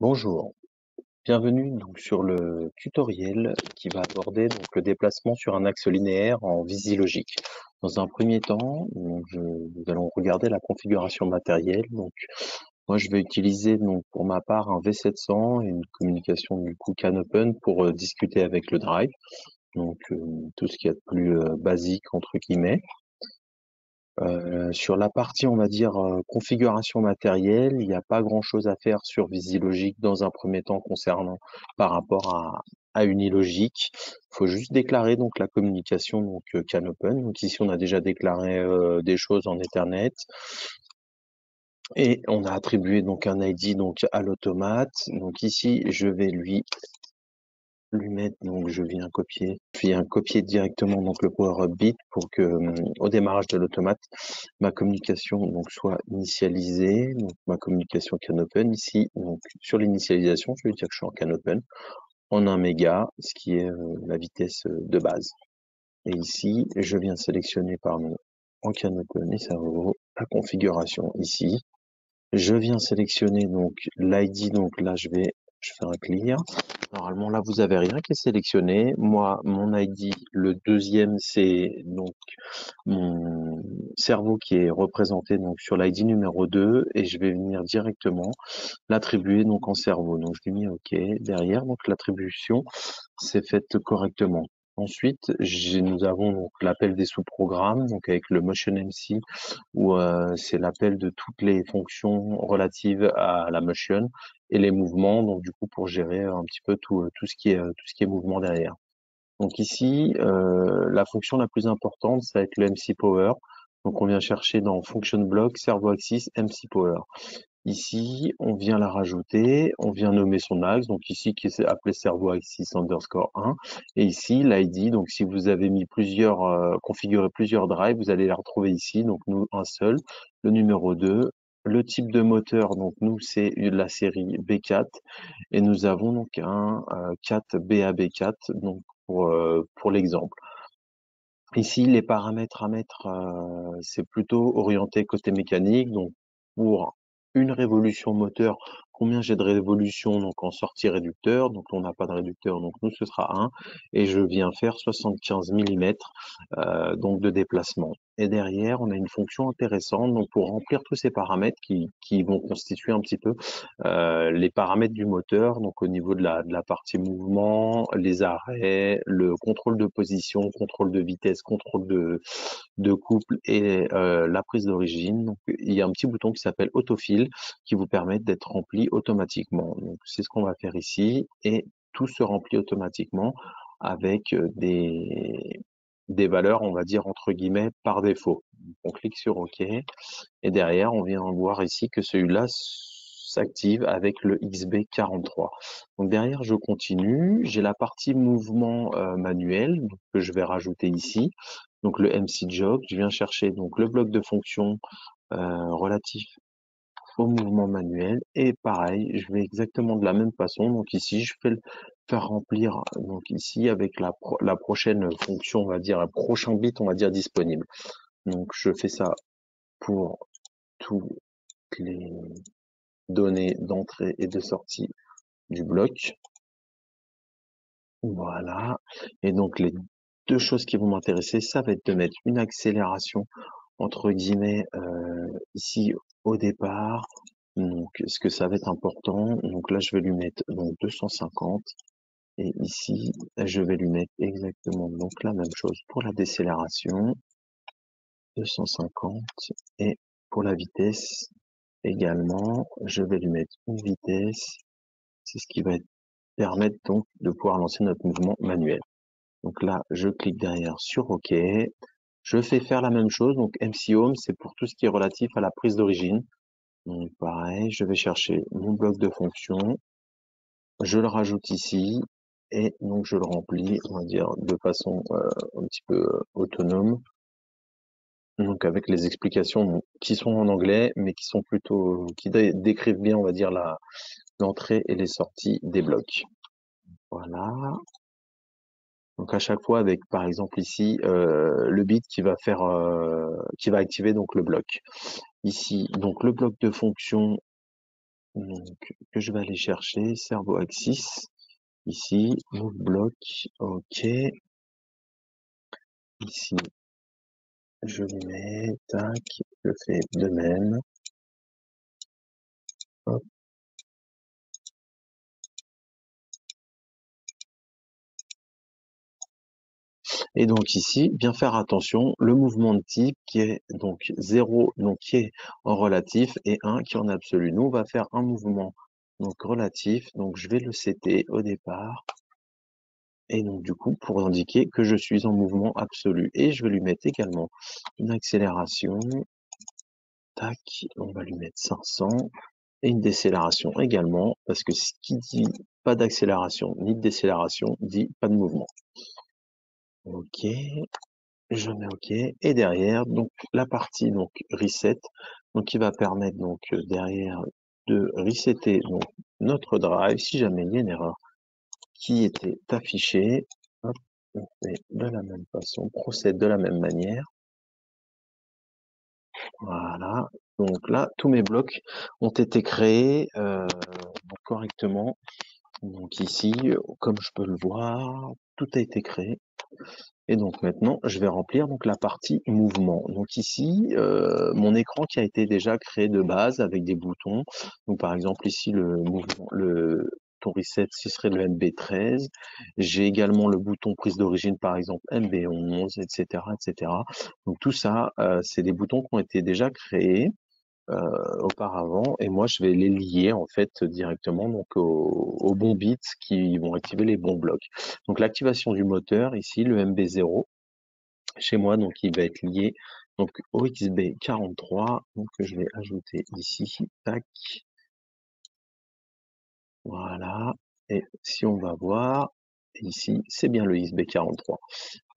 Bonjour, bienvenue donc sur le tutoriel qui va aborder donc le déplacement sur un axe linéaire en VisiLogic. Dans un premier temps, nous allons regarder la configuration matérielle. Donc, moi, je vais utiliser donc pour ma part un V700 et une communication du coup CANopen pour discuter avec le drive. Donc, tout ce qui est de plus basique entre guillemets. Sur la partie, on va dire, configuration matérielle, il n'y a pas grand-chose à faire sur VisiLogic dans un premier temps concernant par rapport à Unilogic. Il faut juste déclarer donc la communication donc CANopen. Donc ici, on a déjà déclaré des choses en Ethernet et on a attribué donc un ID donc à l'automate. Donc ici, je vais lui mettre, donc je viens copier directement donc le power up bit pour que au démarrage de l'automate, ma communication donc soit initialisée, donc ma communication CANopen ici, donc sur l'initialisation, je vais dire que je suis en CANopen en 1 méga, ce qui est la vitesse de base. Et ici, je viens sélectionner pardon en CANopen et ça vaut la configuration ici. Je viens sélectionner donc l'ID, donc là je fais un clear. Normalement là vous avez rien qui est sélectionné. Moi mon ID, le deuxième c'est donc mon cerveau qui est représenté donc sur l'ID numéro 2 et je vais venir directement l'attribuer donc en cerveau. Donc je lui mets OK derrière, donc l'attribution s'est faite correctement. Ensuite, nous avons donc l'appel des sous-programmes, donc avec le Motion MC, où c'est l'appel de toutes les fonctions relatives à la motion et les mouvements, donc du coup pour gérer un petit peu tout ce qui est mouvement derrière. Donc ici, la fonction la plus importante, ça va être le MC Power. Donc on vient chercher dans Function Block, Servo Axis, MC Power. Ici, on vient la rajouter, on vient nommer son axe, donc ici qui est appelé Servo Axis underscore 1. Et ici, l'ID, donc si vous avez mis configuré plusieurs drives, vous allez la retrouver ici, donc nous, un seul, le numéro 2. Le type de moteur, donc nous, c'est la série B4. Et nous avons donc un 4 BAB4, donc pour l'exemple. Ici, les paramètres à mettre, c'est plutôt orienté côté mécanique. Donc, pour une révolution moteur, combien j'ai de révolutions donc en sortie réducteur. Donc, on n'a pas de réducteur, donc nous, ce sera 1. Et je viens faire 75 mm donc de déplacement. Et derrière, on a une fonction intéressante donc pour remplir tous ces paramètres qui vont constituer un petit peu les paramètres du moteur, donc au niveau de la partie mouvement, les arrêts, le contrôle de position, contrôle de vitesse, contrôle de couple et la prise d'origine. Donc, il y a un petit bouton qui s'appelle autofill qui vous permet d'être rempli automatiquement. Donc, c'est ce qu'on va faire ici et tout se remplit automatiquement avec des valeurs, on va dire entre guillemets, par défaut. On clique sur OK et derrière, on vient voir ici que celui-là s'active avec le XB43. Donc derrière, je continue. J'ai la partie mouvement manuel que je vais rajouter ici. Donc le MC Jog, je viens chercher donc le bloc de fonction relatif au mouvement manuel et pareil, je vais exactement de la même façon. Donc ici, je fais le faire remplir donc ici avec la prochaine fonction, on va dire, le prochain bit, on va dire disponible. Donc je fais ça pour toutes les données d'entrée et de sortie du bloc. Voilà. Et donc les deux choses qui vont m'intéresser, ça va être de mettre une accélération entre guillemets ici au départ. Donc est-ce que ça va être important? Donc là je vais lui mettre donc 250 et ici je vais lui mettre exactement donc la même chose pour la décélération 250 et pour la vitesse également je vais lui mettre une vitesse. C'est ce qui va permettre donc de pouvoir lancer notre mouvement manuel. Donc là, je clique derrière sur OK. Je fais faire la même chose. Donc MC Home, c'est pour tout ce qui est relatif à la prise d'origine. Donc pareil, je vais chercher mon bloc de fonction. Je le rajoute ici et donc je le remplis, on va dire, de façon un petit peu autonome. Donc avec les explications qui sont en anglais, mais qui sont plutôt, qui décrivent bien, on va dire, l'entrée et les sorties des blocs. Voilà. Donc à chaque fois avec par exemple ici le bit qui va activer donc le bloc. Ici donc le bloc de fonction donc, que je vais aller chercher, cerveau axis, ici, move block, ok, ici, je le mets, tac, je fais de même, hop. Et donc ici, bien faire attention, le mouvement de type qui est donc 0, donc qui est en relatif, et 1 qui est en absolu. Nous, on va faire un mouvement donc relatif, donc je vais le setter au départ, et donc du coup, pour indiquer que je suis en mouvement absolu. Et je vais lui mettre également une accélération, tac, on va lui mettre 500, et une décélération également, parce que ce qui dit pas d'accélération ni de décélération dit pas de mouvement. Ok, je mets OK, et derrière, donc la partie donc reset, donc qui va permettre donc derrière de resetter donc notre drive si jamais il y a une erreur qui était affichée. Hop, on fait de la même façon, procède de la même manière. Voilà. Donc là, tous mes blocs ont été créés correctement. Donc ici, comme je peux le voir, tout a été créé. Et donc maintenant, je vais remplir donc la partie mouvement. Donc ici, mon écran qui a été déjà créé de base avec des boutons. Donc par exemple ici le mouvement, le bouton reset, ce serait le MB13. J'ai également le bouton prise d'origine, par exemple MB11, etc., etc. Donc tout ça, c'est des boutons qui ont été déjà créés auparavant, et moi je vais les lier en fait directement donc aux bons bits qui vont activer les bons blocs. Donc l'activation du moteur ici, le MB0 chez moi, donc il va être lié donc au XB43, donc que je vais ajouter ici, tac, voilà, et si on va voir ici, c'est bien le XB43,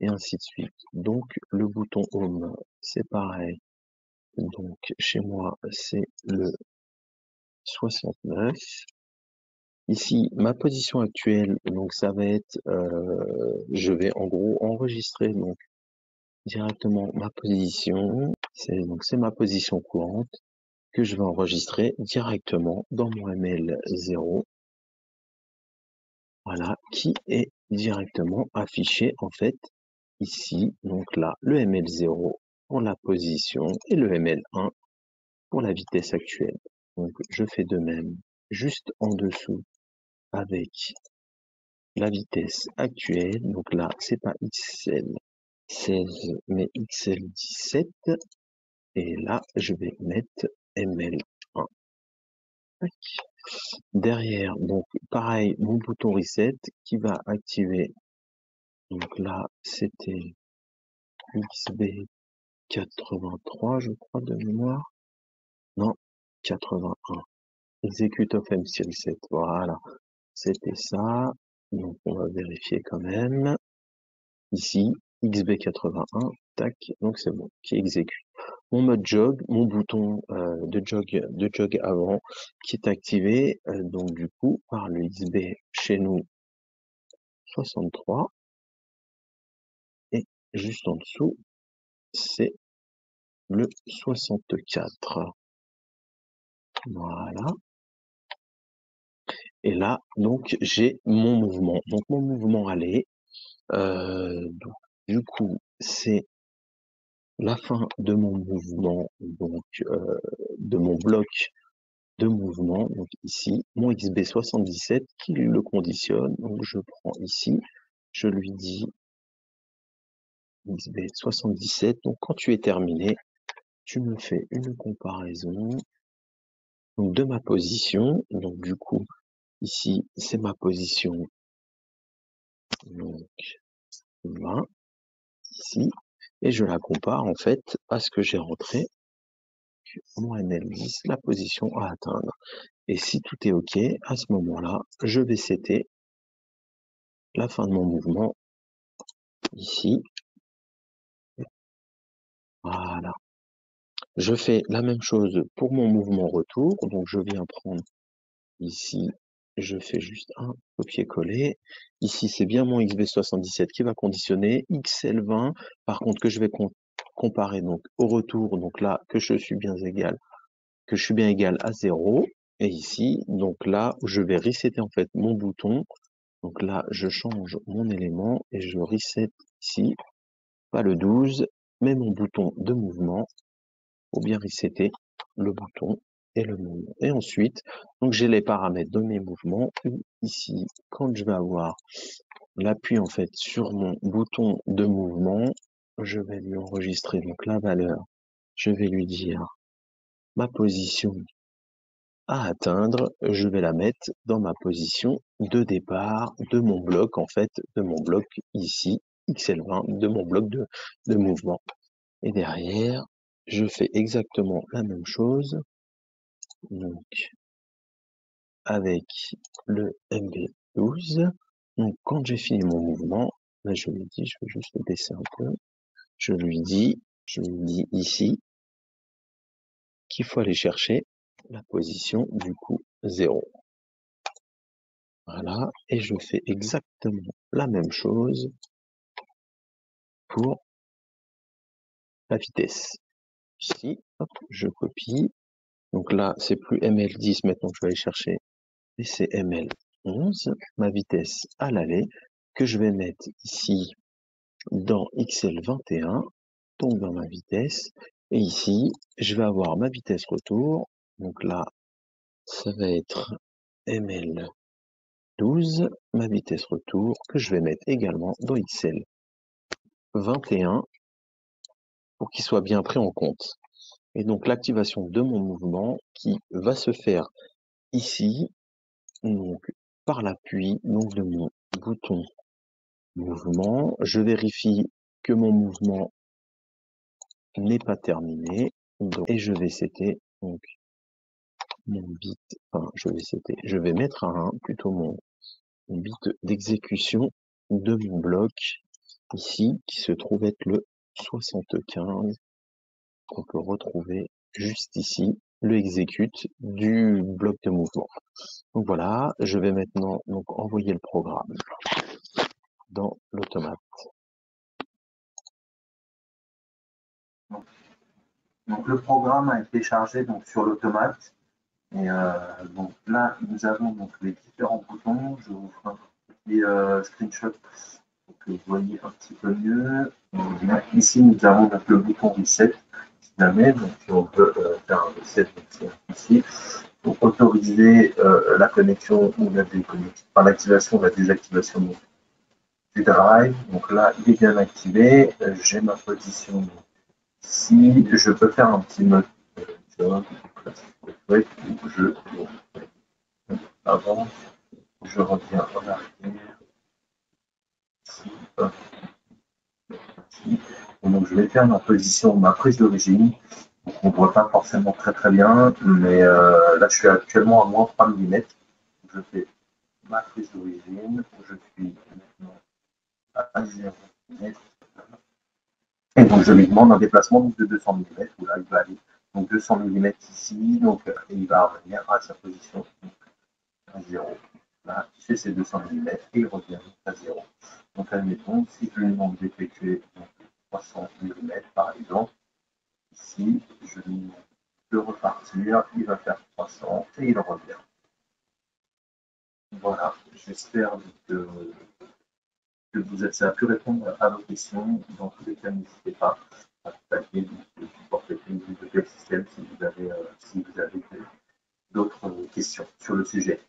et ainsi de suite. Donc le bouton Home, c'est pareil, donc chez moi c'est le 69. Ici, ma position actuelle, donc ça va être, je vais en gros enregistrer donc directement ma position. C'est ma position courante que je vais enregistrer directement dans mon ML0. Voilà, qui est directement affiché en fait ici. Donc là, le ML0 pour la position et le ML1 pour la vitesse actuelle. Donc je fais de même juste en dessous avec la vitesse actuelle. Donc là, c'est pas XL16, mais XL17. Et là, je vais mettre ML1. Derrière, donc pareil, mon bouton reset qui va activer. Donc là, c'était XB83, je crois, de mémoire. Non, 81. Execute of MC Reset. Voilà, c'était ça. Donc on va vérifier quand même. Ici, XB81, tac, donc c'est bon, qui exécute. Mon mode jog, mon bouton de jog avant, qui est activé, donc du coup, par le XB chez nous 63, et juste en dessous, c'est le 64. Voilà. Et là, donc, j'ai mon mouvement. Donc, mon mouvement allait, donc, du coup, c'est la fin de mon mouvement, donc, de mon bloc de mouvement, donc ici, mon XB77 qui le conditionne, donc je prends ici, je lui dis XB77, donc quand tu es terminé, tu me fais une comparaison donc, de ma position, donc du coup, ici, c'est ma position, donc 20, ici, et je la compare en fait à ce que j'ai rentré, mon ML10, la position à atteindre. Et si tout est OK, à ce moment-là, je vais setter la fin de mon mouvement ici. Voilà. Je fais la même chose pour mon mouvement retour. Donc, je viens prendre ici, je fais juste un copier-coller. Ici, c'est bien mon XB77 qui va conditionner. XL20, par contre, que je vais comparer donc au retour. Donc là, que je suis bien égal à 0. Et ici, donc là, je vais resetter en fait mon bouton. Donc là, je change mon élément et je reset ici, pas le 12, mais mon bouton de mouvement pour bien resetter le bouton et le mouvement. Et ensuite, donc j'ai les paramètres de mes mouvements. Ici, quand je vais avoir l'appui en fait sur mon bouton de mouvement, je vais lui enregistrer donc la valeur. Je vais lui dire ma position à atteindre, je vais la mettre dans ma position de départ de mon bloc, en fait, de mon bloc ici, XL20, de mon bloc de mouvement. Et derrière, je fais exactement la même chose, donc avec le MB12. Donc quand j'ai fini mon mouvement, là je lui dis, je vais juste le baisser un peu, je lui dis ici qu'il faut aller chercher la position du coup 0. Voilà, et je fais exactement la même chose pour la vitesse. Ici, hop, je copie. Donc là, c'est plus ML10 maintenant que je vais aller chercher, et c'est ML11, ma vitesse à l'aller, que je vais mettre ici dans XL21, donc dans ma vitesse. Et ici, je vais avoir ma vitesse retour. Donc là, ça va être ML12, ma vitesse retour, que je vais mettre également dans XL21 pour qu'il soit bien pris en compte. Et donc l'activation de mon mouvement qui va se faire ici, donc par l'appui donc de mon bouton mouvement. Je vérifie que mon mouvement n'est pas terminé et je vais setter donc mon bit, enfin je vais mettre un 1, plutôt mon bit d'exécution de mon bloc ici qui se trouve être le 75 qu'on peut retrouver juste ici, le exécute du bloc de mouvement. Donc voilà, je vais maintenant donc envoyer le programme dans l'automate. Donc le programme a été chargé donc sur l'automate. Et donc là, nous avons donc les différents boutons. Je vous ferai un petit screenshot pour que vous voyez un petit peu mieux. Ici, nous avons donc le bouton reset. Si jamais, donc si on veut faire un reset, donc ici, pour autoriser la connexion ou la déconnexion, enfin l'activation ou la désactivation du drive. Donc là, il est bien activé. J'ai ma position ici. Je peux faire un petit mode je avance, je reviens en arrière. Ici, hop, ici. Donc je vais faire ma position, ma prise d'origine. On ne voit pas forcément très bien, mais là je suis actuellement à moins 3 mm. Je fais ma prise d'origine, je suis maintenant à 0 mm. Et donc je lui demande un déplacement de 200 mm, où là il va aller donc 200 mm ici, donc et il va revenir à sa position à 0. Là, il fait ses 200 mm et il revient à 0. Donc admettons, si je lui demande d'effectuer 300 mm par exemple, ici, je lui demande de repartir, il va faire 300 et il revient. Voilà, j'espère que ça a pu répondre à vos questions. Dans tous les cas, n'hésitez pas à contacter le support technique du système si vous avez d'autres questions sur le sujet.